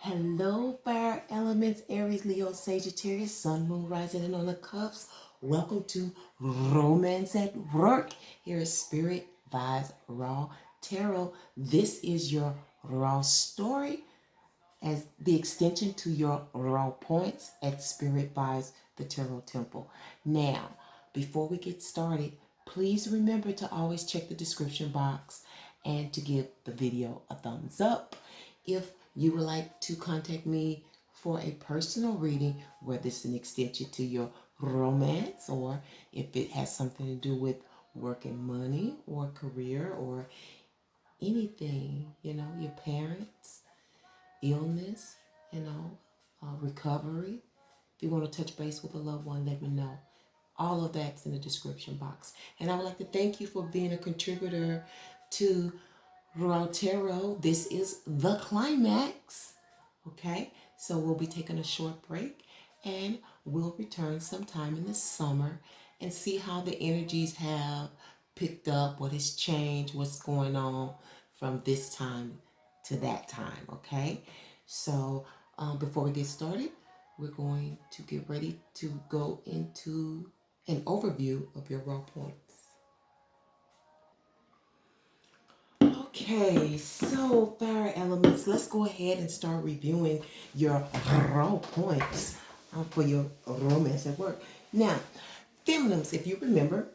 Hello, fire elements, Aries, Leo, Sagittarius, Sun, Moon, Rising, and on the cuffs. Welcome to Romance at Work. Here is Spirit Vibes Raw Tarot. This is your raw story as the extension to your raw points at Spirit Vibes, the Tarot Temple. Now, before we get started, please remember to always check the description box and to give the video a thumbs up. If you would like to contact me for a personal reading, whether it's an extension to your romance or if it has something to do with work and money or career or anything, your parents, illness, recovery. If you want to touch base with a loved one, let me know. All of that's in the description box. And I would like to thank you for being a contributor to Raw Tarot. This is the climax. Okay, so we'll be taking a short break and we'll return sometime in the summer and see how the energies have picked up, what has changed, what's going on from this time to that time. Okay, so before we get started, we're going to get ready to go into an overview of your raw points. Okay, so fire elements, let's go ahead and start reviewing your raw points for your romance at work. Now, feminines, if you remember,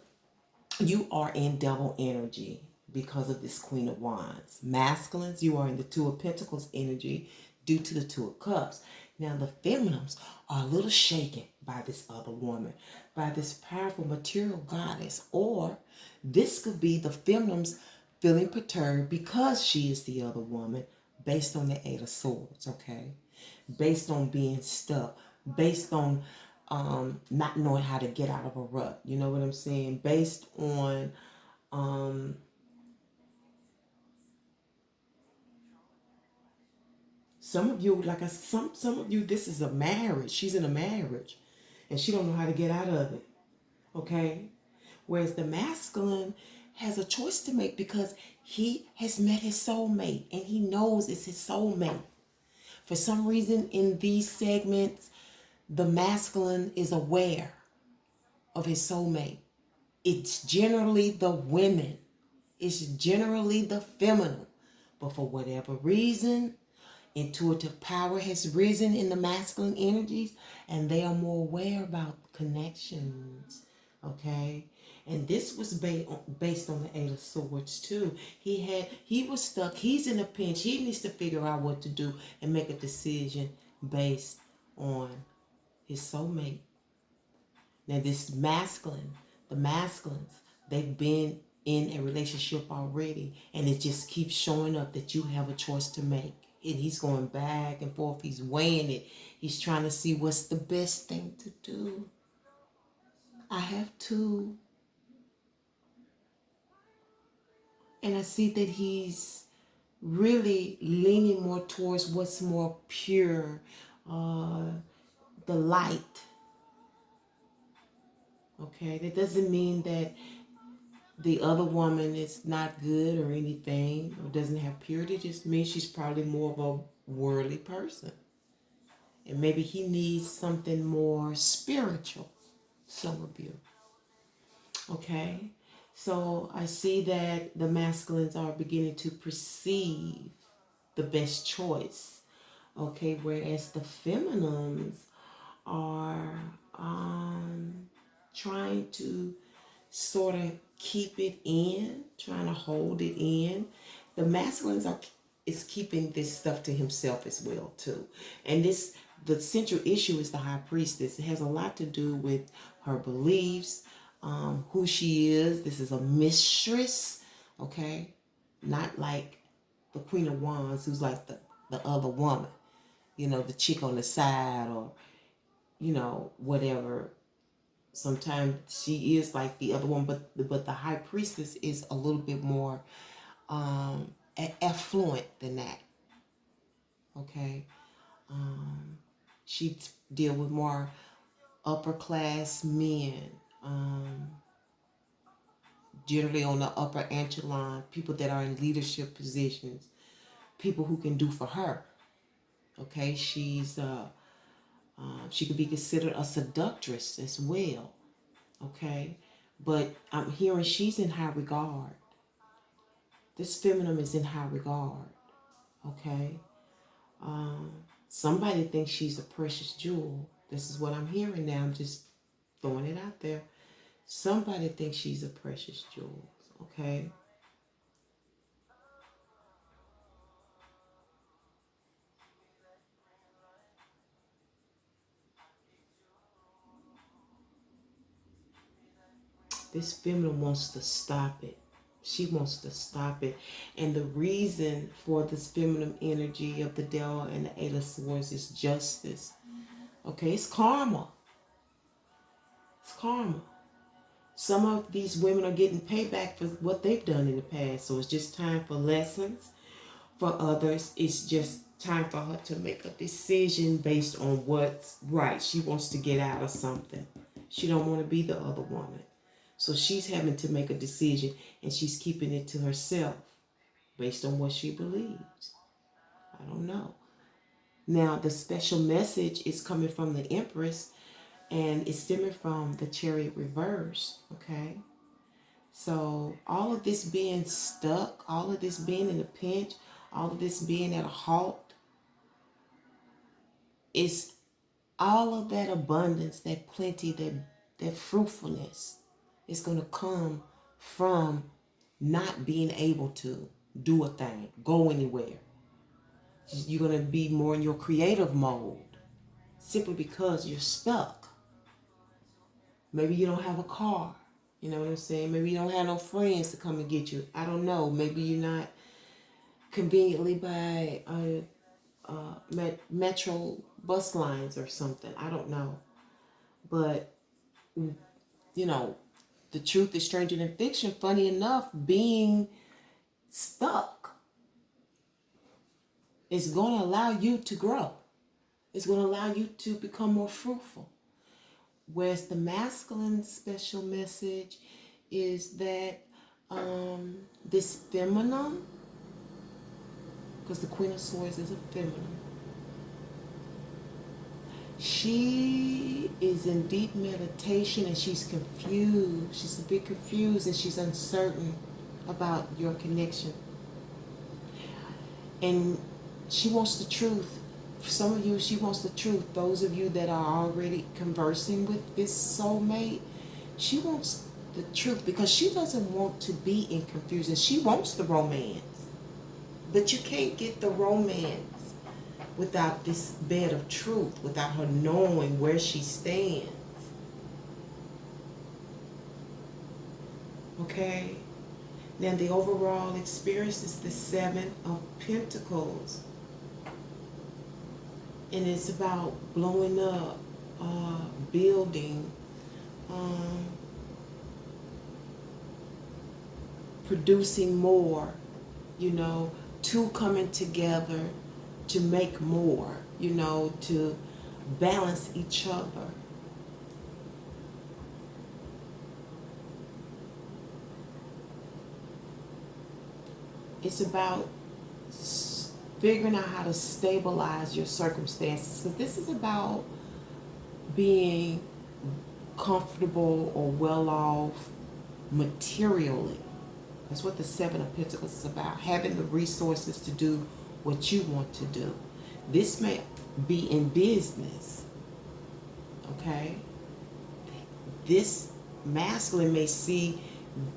you are in double energy because of this Queen of Wands. Masculines, you are in the Two of Pentacles energy due to the Two of Cups. Now, the feminines are a little shaken by this other woman, by this powerful material goddess, or this could be the feminines feeling perturbed because she is the other woman based on the Eight of Swords, okay? Based on being stuck, based on not knowing how to get out of a rut. You know what I'm saying? Based on some of you, like some of you, this is a marriage. She's in a marriage and she don't know how to get out of it. Okay? Whereas the masculine has a choice to make because he has met his soulmate and he knows it's his soulmate. For some reason in these segments, the masculine is aware of his soulmate. It's generally the women. It's generally the feminine. But for whatever reason, intuitive power has risen in the masculine energies and they are more aware about connections. Okay? And this was based on the Eight of Swords too. He was stuck. He's in a pinch. He needs to figure out what to do and make a decision based on his soulmate. Now this masculine, the masculines, they've been in a relationship already and it just keeps showing up that you have a choice to make. And he's going back and forth. He's weighing it. He's trying to see what's the best thing to do. I have two. And I see that he's really leaning more towards what's more pure, the light. Okay, that doesn't mean that the other woman is not good or anything, or doesn't have purity. It just means she's probably more of a worldly person. And maybe he needs something more spiritual, some of you. Okay, so I see that the masculines are beginning to perceive the best choice. Okay, whereas the feminines are trying to sort of keep it in, trying to hold it in. The masculines is keeping this stuff to himself as well too. And the central issue is the High Priestess. It has a lot to do with her beliefs, who she is. This is a mistress, okay? Not like the Queen of Wands, who's like the other woman, the chick on the side or, whatever. Sometimes she is like the other one, but the High Priestess is a little bit more affluent than that. Okay, she deal with more upper class men, generally on the upper echelon, people that are in leadership positions, people who can do for her. Okay, she could be considered a seductress as well. Okay, but I'm hearing she's in high regard. This feminine is in high regard. Okay, um, somebody thinks she's a precious jewel. This is what I'm hearing now. I'm just throwing it out there. Somebody thinks she's a precious jewel. Okay. This feminine wants to stop it. She wants to stop it. And the reason for this feminine energy of the devil and the eight of swords is justice. Okay, it's karma. It's karma. Some of these women are getting payback for what they've done in the past. So it's just time for lessons. For others, it's just time for her to make a decision based on what's right. She wants to get out of something. She don't want to be the other woman. So she's having to make a decision, and she's keeping it to herself based on what she believes. I don't know. Now, the special message is coming from the Empress, and it's stemming from the Chariot reverse, okay? So all of this being stuck, all of this being in a pinch, all of this being at a halt, is all of that abundance, that plenty, that fruitfulness is going to come from not being able to do a thing, go anywhere. You're going to be more in your creative mode simply because you're stuck. Maybe you don't have a car. You know what I'm saying? Maybe you don't have no friends to come and get you. I don't know. Maybe you're not conveniently by metro bus lines or something. I don't know. But, you know, the truth is stranger than fiction. Funny enough, being stuck is going to allow you to grow. It's going to allow you to become more fruitful. Whereas the masculine special message is that this feminine, because the Queen of Swords is a feminine, she is in deep meditation and she's confused. She's a bit confused and she's uncertain about your connection. And she wants the truth. For some of you, she wants the truth. Those of you that are already conversing with this soulmate, she wants the truth because she doesn't want to be in confusion. She wants the romance. But you can't get the romance without this bed of truth, without her knowing where she stands. Okay? Now the overall experience is the Seven of Pentacles. And it's about blowing up, building, producing more, you know, two coming together to make more, you know, to balance each other. It's about figuring out how to stabilize your circumstances, because this is about being comfortable or well off materially. That's what the Seven of Pentacles is about, having the resources to do what you want to do. This may be in business, okay? This masculine may see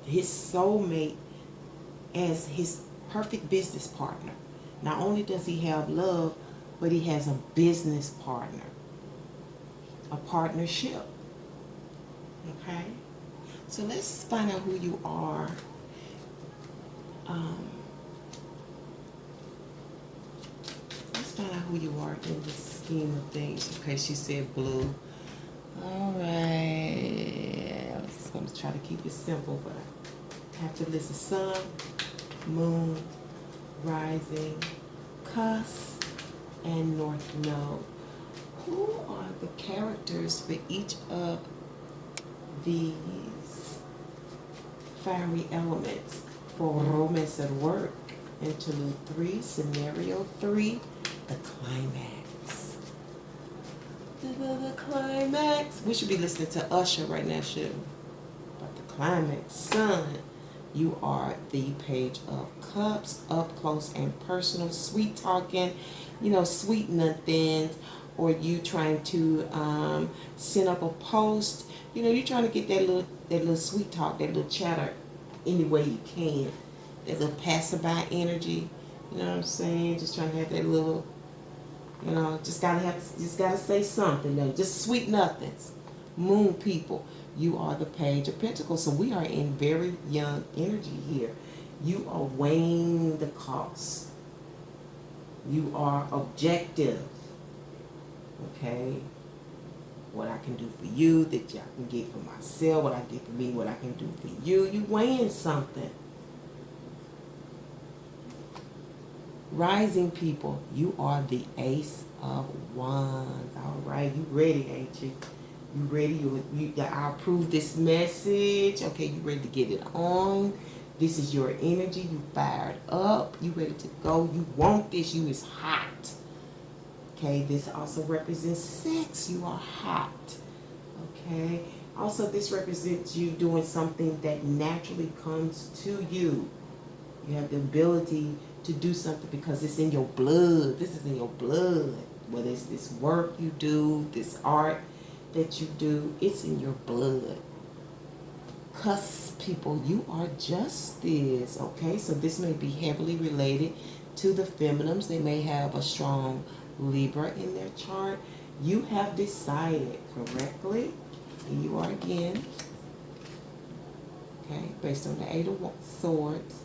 his soulmate as his perfect business partner. Not only does he have love, but he has a business partner, a partnership. Okay? So let's find out who you are. Let's find out who you are in the scheme of things. Okay, she said blue. All right. I was just going to try to keep it simple, but I have to list the sun, moon, rising, cusp, and north node. Who are the characters for each of these fiery elements for romance at work? Interlude 3, scenario 3, The climax. The climax. We should be listening to Usher right now, shouldn't we? But the climax, son. You are the Page of Cups, up close and personal, sweet talking, sweet nothings, or you trying to send up a post. You're trying to get that little sweet talk, that little chatter, any way you can. That little passerby energy. You know what I'm saying? Just trying to have that little, just gotta say something. Just sweet nothings. Moon people. You are the Page of Pentacles. So we are in very young energy here. You are weighing the cost. You are objective. Okay? What I can do for you, that I can get for myself, what I get for me, what I can do for you. You weighing something. Rising people, you are the Ace of Wands. All right, you ready, ain't you? You ready? I approve this message. Okay, you ready to get it on? This is your energy. You fired up. You ready to go? You want this. You is hot. Okay, this also represents sex. You are hot. Okay. Also, this represents you doing something that naturally comes to you. You have the ability to do something because it's in your blood. This is in your blood. Whether it's this work you do, this art that you do, it's in your blood. Cusp people, you are justice. Okay, so this may be heavily related to the feminines. They may have a strong Libra in their chart. You have decided correctly. And you are again, okay, based on the Eight of Swords.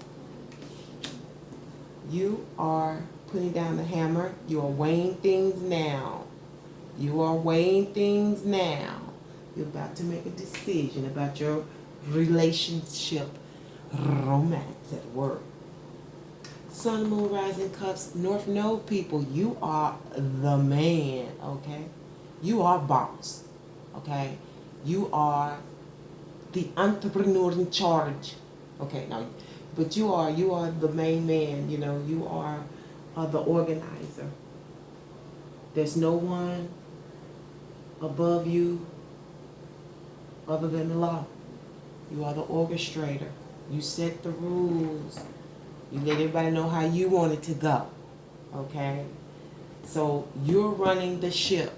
You are putting down the hammer. You are weighing things now. You are weighing things now. You're about to make a decision about your relationship, romance at work. Sun, Moon, Rising, Cups, North Node people, you are the man, okay? You are boss, okay? You are the entrepreneur in charge, okay? Now, but you are the main man, you are the organizer. There's no one above you other than the law. You are the orchestrator. You set the rules. You let everybody know how you want it to go. Okay? So you're running the ship.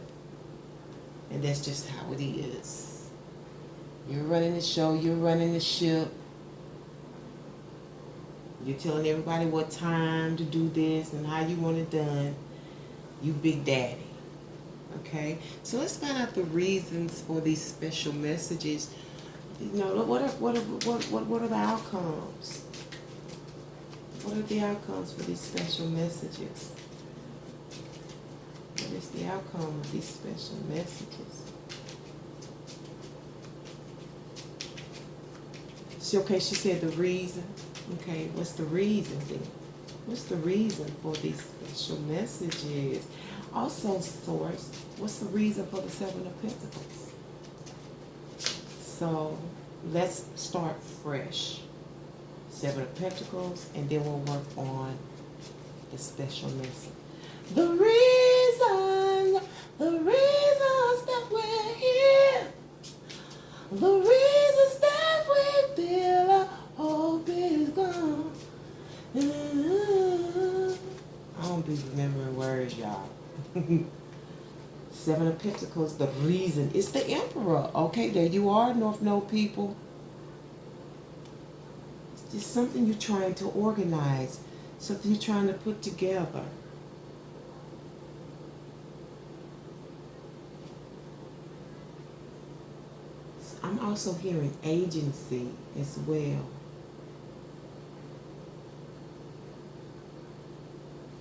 And that's just how it is. You're running the show. You're running the ship. You're telling everybody what time to do this and how you want it done. You big daddy. Okay, so let's find out the reasons for these special messages. What are the outcomes? What are the outcomes for these special messages? What is the outcome of these special messages? She said the reason. Okay, what's the reason then? What's the reason for these special messages? Also, Source, what's the reason for the Seven of Pentacles? So, let's start fresh. Seven of Pentacles, and then we'll work on the special message. The reasons that we're here. The reasons that we feel our hope is gone. I don't be remembering words, y'all. Seven of Pentacles, the reason. It's the Emperor. Okay, there you are, North Node people. It's just something you're trying to organize. Something you're trying to put together. I'm also hearing agency as well.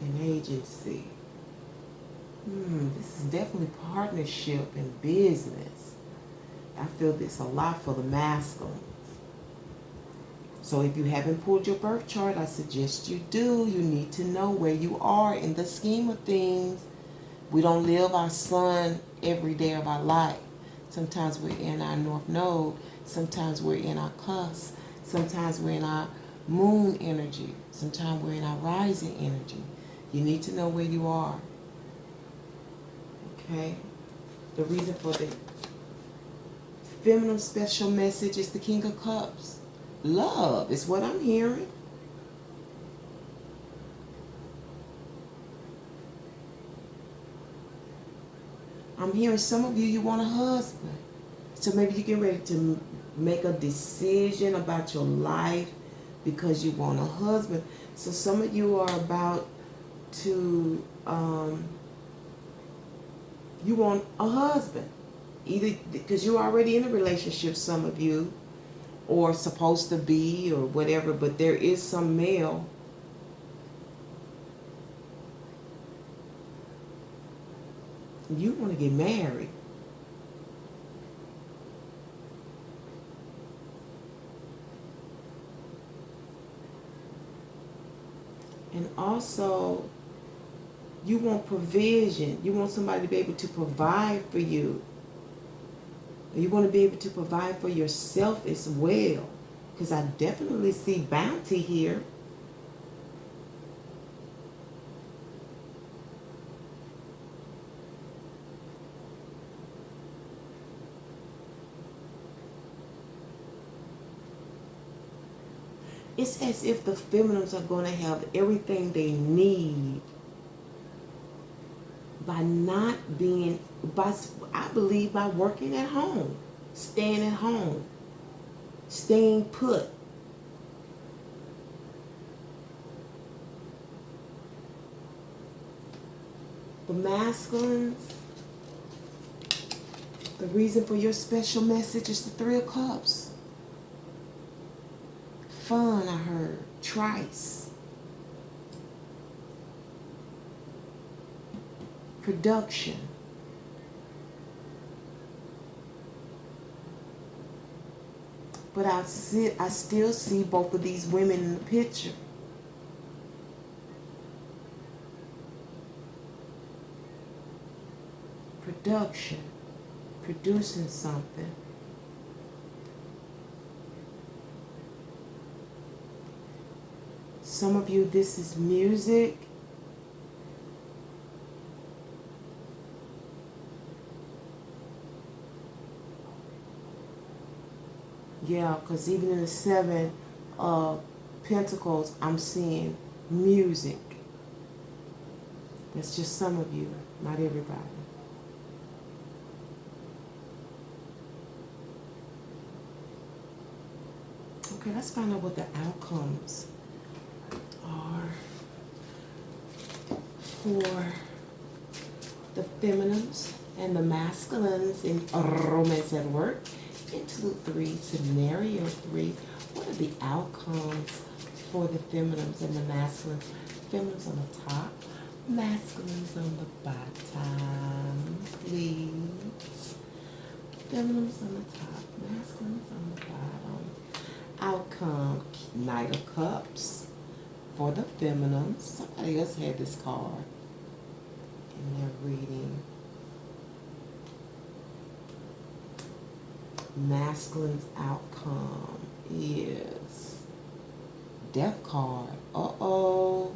An agency. This is definitely partnership and business. I feel this a lot for the masculines. So if you haven't pulled your birth chart, I suggest you do. You need to know where you are in the scheme of things. We don't live our sun every day of our life. Sometimes we're in our North Node. Sometimes we're in our cusp. Sometimes we're in our moon energy. Sometimes we're in our rising energy. You need to know where you are. Okay? The reason for the feminine special message is the King of Cups. Love is what I'm hearing. I'm hearing some of you, you want a husband. So maybe you get ready to make a decision about your life because you want a husband. So some of you are about to, you want a husband. Either because you're already in a relationship, some of you, or supposed to be, or whatever, but there is some male. You want to get married. And also, you want provision. You want somebody to be able to provide for you. You want to be able to provide for yourself as well. Because I definitely see bounty here. It's as if the feminines are going to have everything they need by not being, I believe, by working at home, staying at home, staying put. The masculines, the reason for your special message is the Three of Cups. Fun, I heard. Trice. Production. But I still see both of these women in the picture. Production. Producing something. Some of you, this is music. Yeah, because even in the Seven of Pentacles, I'm seeing music. That's just some of you, not everybody. Okay, let's find out what the outcomes are for the feminines and the masculines in romance at work. Interlude 3, scenario 3. What are the outcomes for the feminines and the masculines? Feminines on the top, masculines on the bottom, please. Feminines on the top, masculines on the bottom. Outcome, Knight of Cups for the feminines. Somebody else had this card in their reading. Masculine's outcome is Death card. Uh-oh.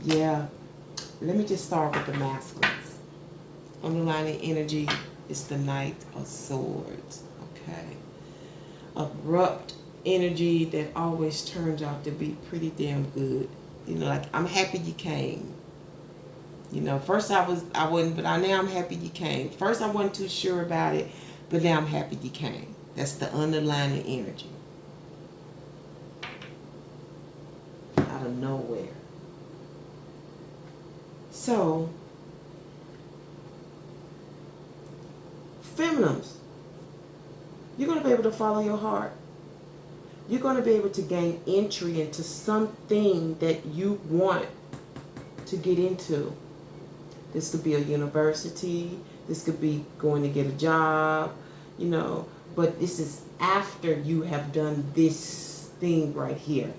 Yeah. Let me just start with the masculines. Underlining energy is the Knight of Swords. Okay. Abrupt energy that always turns out to be pretty damn good. You know, like, I'm happy you came. You know, first I wasn't, but now I'm happy you came. First I wasn't too sure about it, but now I'm happy you came. That's the underlying energy. Out of nowhere. So, feminines, you're going to be able to follow your heart. You're going to be able to gain entry into something that you want to get into. This could be a university. This could be going to get a job, you know. But this is after you have done this thing right here.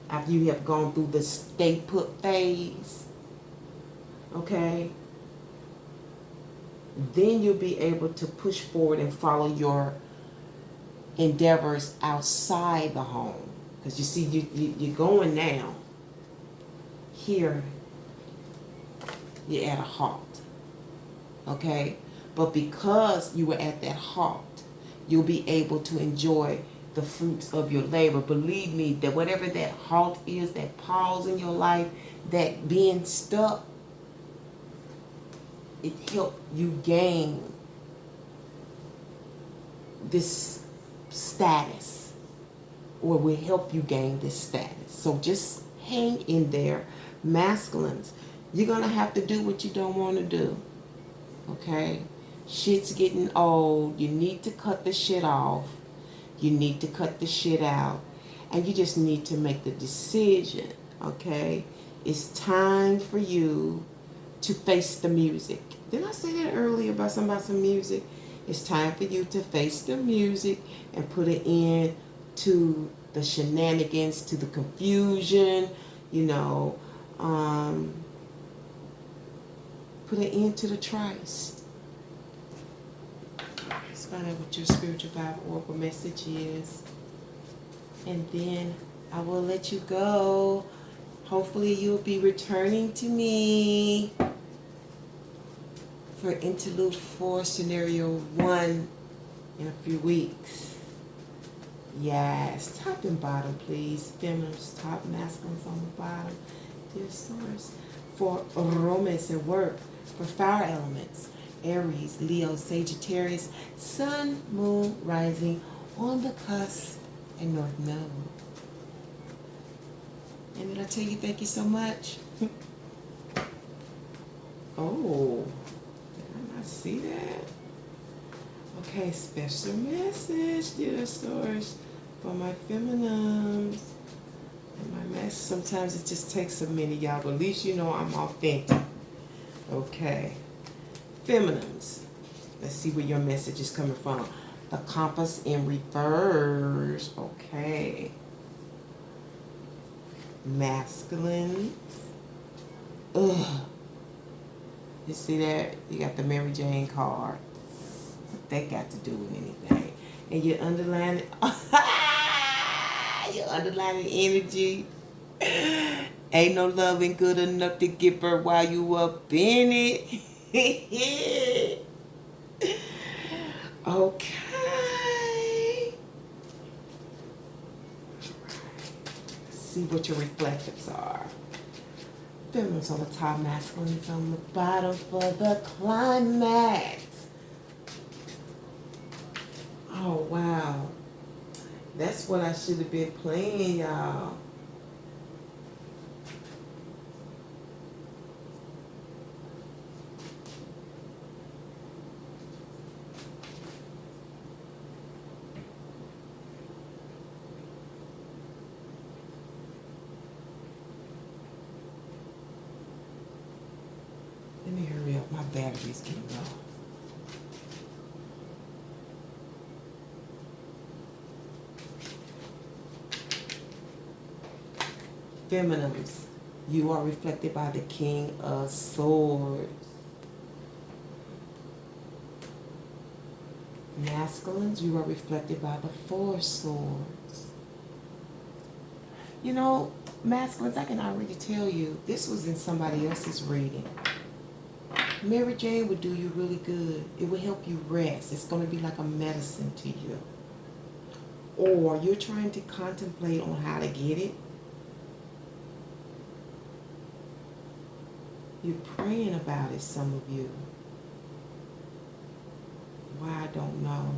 After you have gone through the stay put phase. Okay? Then you'll be able to push forward and follow your endeavors outside the home. Because you see, you're going now. Here, you're at a halt. okay? But because you were at that halt, you'll be able to enjoy the fruits of your labor. Believe me, that whatever that halt is, that pause in your life, that being stuck, it helped you gain this status, or will help you gain this status. So just hang in there. Masculines, you're going to have to do what you don't want to do, okay? Shit's getting old. You need to cut the shit off. You need to cut the shit out. And you just need to make the decision, okay? It's time for you to face the music. Didn't I say that earlier about some music? It's time for you to face the music and put it in to the shenanigans, to the confusion, you know, put an end to the trice. Let's find out what your spiritual Bible oracle message is. And then I will let you go. Hopefully you'll be returning to me for Interlude 4, Scenario 1 in a few weeks. Yes, top and bottom, please. Feminines, top, masculines on the bottom. Dear source, for romance and work, for fire elements, Aries, Leo, Sagittarius, Sun, Moon, Rising, on the cusp, and North Node. And did I tell you thank you so much? Oh, did I not see that? Okay, special message, dear source, for my feminines and my mess. Sometimes it just takes a minute, y'all, but at least you know I'm authentic. Okay, feminines. Let's see where your message is coming from. The compass in reverse. Okay. Masculine. Ugh. You see that? You got the Mary Jane card. What that got to do with anything? And you're underlining. You're underlining energy. Ain't no loving good enough to give her while you up in it. Okay. See what your reflectives are. Feminines on the top, masculines on the bottom for the climax. Oh, wow. That's what I should have been playing, y'all. Let me hurry up. My battery's getting low. Feminines, you are reflected by the King of Swords. Masculines, you are reflected by the Four of Swords. You know, masculines, I can already tell you, this was in somebody else's reading. Mary Jane would do you really good. It will help you rest. It's going to be like a medicine to you. Or you're trying to contemplate on how to get it. You're praying about it, some of you. Why, I don't know.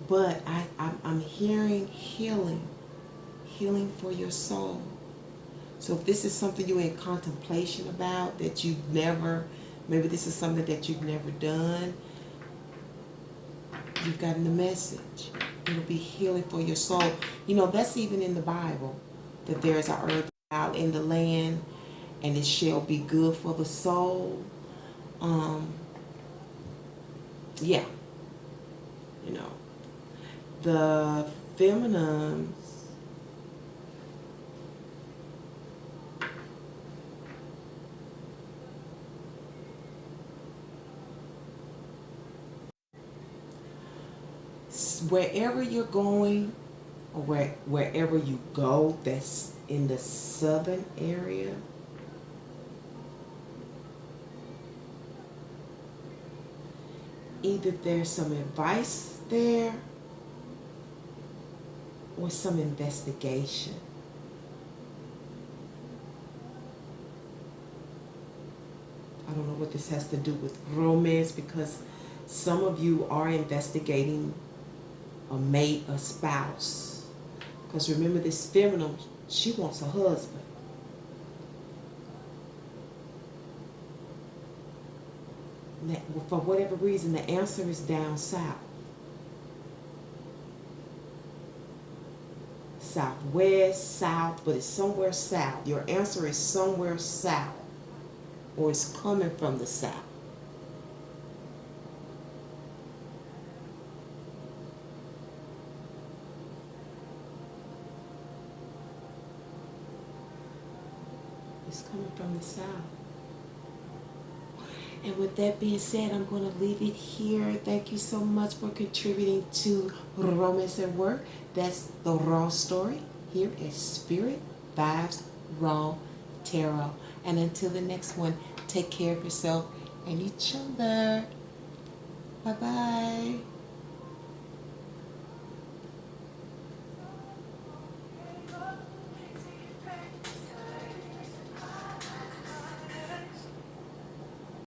But I'm hearing healing. Healing for your soul. So if this is something you're in contemplation about, that you've never, maybe this is something that you've never done, you've gotten the message. It'll be healing for your soul. You know, that's even in the Bible, that there is a earth out in the land, and it shall be good for the soul. Yeah. You know, the feminines, wherever you're going, or wherever you go that's in the southern area, either there's some advice there or some investigation. I don't know what this has to do with romance, because some of you are investigating a mate, a spouse. Because remember, this feminine, she wants a husband. And for whatever reason, the answer is down south. Southwest, south, but it's somewhere south. Your answer is somewhere south, or it's coming from the south. It's coming from the south. And with that being said, I'm going to leave it here. Thank you so much for contributing to Romance at Work. That's the Raw Story here at Spearit Vibes Raw Tarot. And until the next one, take care of yourself and each other. Bye-bye.